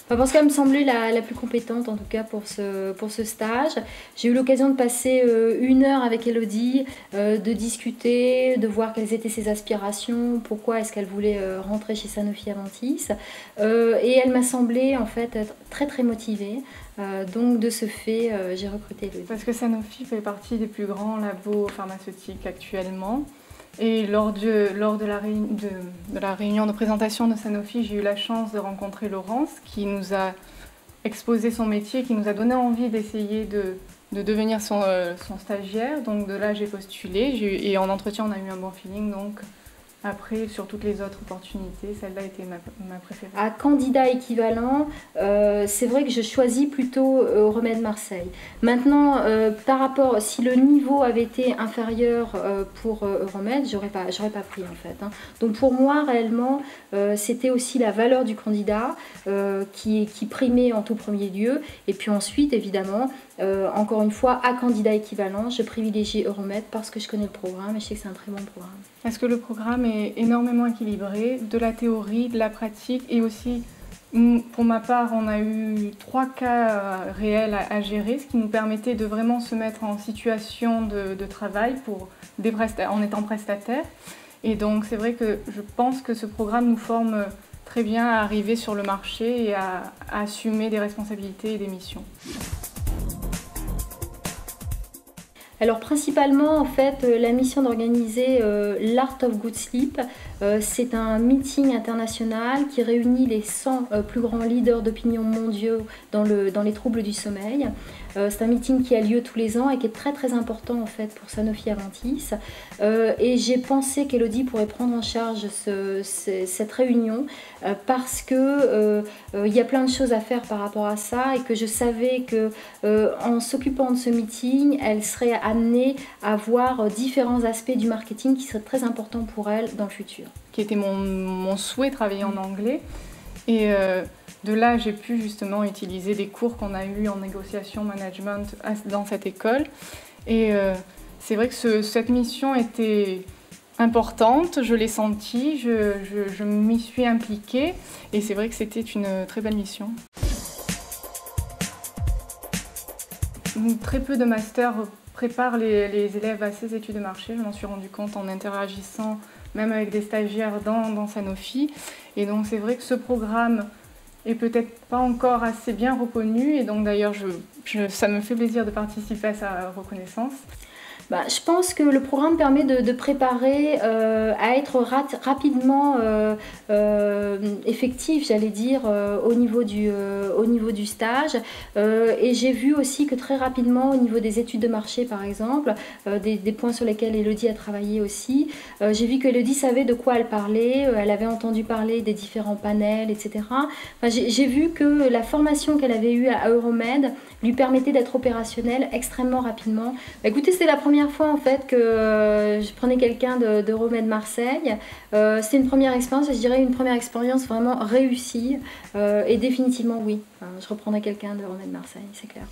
Parce qu'elle me semblait la plus compétente en tout cas pour ce stage. J'ai eu l'occasion de passer 1 heure avec Elodie, de discuter, de voir quelles étaient ses aspirations, pourquoi est-ce qu'elle voulait rentrer chez Sanofi Aventis. Et elle m'a semblé en fait être très très motivée. Donc de ce fait, j'ai recruté Elodie. Parce que Sanofi fait partie des plus grands labos pharmaceutiques actuellement. Et lors de la réunion de présentation de Sanofi, j'ai eu la chance de rencontrer Laurence qui nous a exposé son métier, qui nous a donné envie d'essayer de devenir son stagiaire. Donc de là, j'ai postulé et en entretien, on a eu un bon feeling. Donc après, sur toutes les autres opportunités, celle-là était ma préférée. À candidat équivalent, c'est vrai que je choisis plutôt Euromède Marseille. Maintenant, par rapport, si le niveau avait été inférieur pour Euromède, j'aurais pas pris en fait. Hein. Donc pour moi, réellement, c'était aussi la valeur du candidat qui primait en tout premier lieu. Et puis ensuite, évidemment, encore une fois, à candidat équivalent, je privilégie Euromède parce que je connais le programme et je sais que c'est un très bon programme. Est-ce que le programme est énormément équilibré, de la théorie, de la pratique et aussi, pour ma part, on a eu 3 cas réels à gérer, ce qui nous permettait de vraiment se mettre en situation de travail en étant prestataire. Et donc c'est vrai que je pense que ce programme nous forme très bien à arriver sur le marché et à assumer des responsabilités et des missions. Alors principalement en fait la mission d'organiser l'Art of Good Sleep, c'est un meeting international qui réunit les 100 plus grands leaders d'opinion mondiaux dans les troubles du sommeil. C'est un meeting qui a lieu tous les ans et qui est très très important en fait pour Sanofi Aventis. Et j'ai pensé qu'Elodie pourrait prendre en charge cette réunion parce que il y a plein de choses à faire par rapport à ça et que je savais que en s'occupant de ce meeting, elle serait amenée à voir différents aspects du marketing qui seraient très importants pour elle dans le futur. Qui était mon souhait, travailler en anglais. Et de là, j'ai pu justement utiliser des cours qu'on a eus en négociation management dans cette école. Et c'est vrai que cette mission était importante, je l'ai sentie, je m'y suis impliquée et c'est vrai que c'était une très belle mission. Très peu de masters préparent les élèves à ces études de marché, je m'en suis rendu compte en interagissant même avec des stagiaires dans Sanofi. Et donc c'est vrai que ce programme est peut-être pas encore assez bien reconnu et donc d'ailleurs ça me fait plaisir de participer à sa reconnaissance. Je pense que le programme permet de préparer à être rapidement effectif, j'allais dire, au niveau du stage. Et j'ai vu aussi que très rapidement, au niveau des études de marché, par exemple, des points sur lesquels Elodie a travaillé aussi, j'ai vu que Elodie savait de quoi elle parlait, elle avait entendu parler des différents panels, etc. J'ai vu que la formation qu'elle avait eue à Euromède lui permettait d'être opérationnelle extrêmement rapidement. Écoutez, c'était la première fois en fait que je prenais quelqu'un d'Euromède Marseille. C'est une première expérience, je dirais une première expérience vraiment réussie et définitivement oui, je reprendrai quelqu'un d'Euromède Marseille, c'est clair.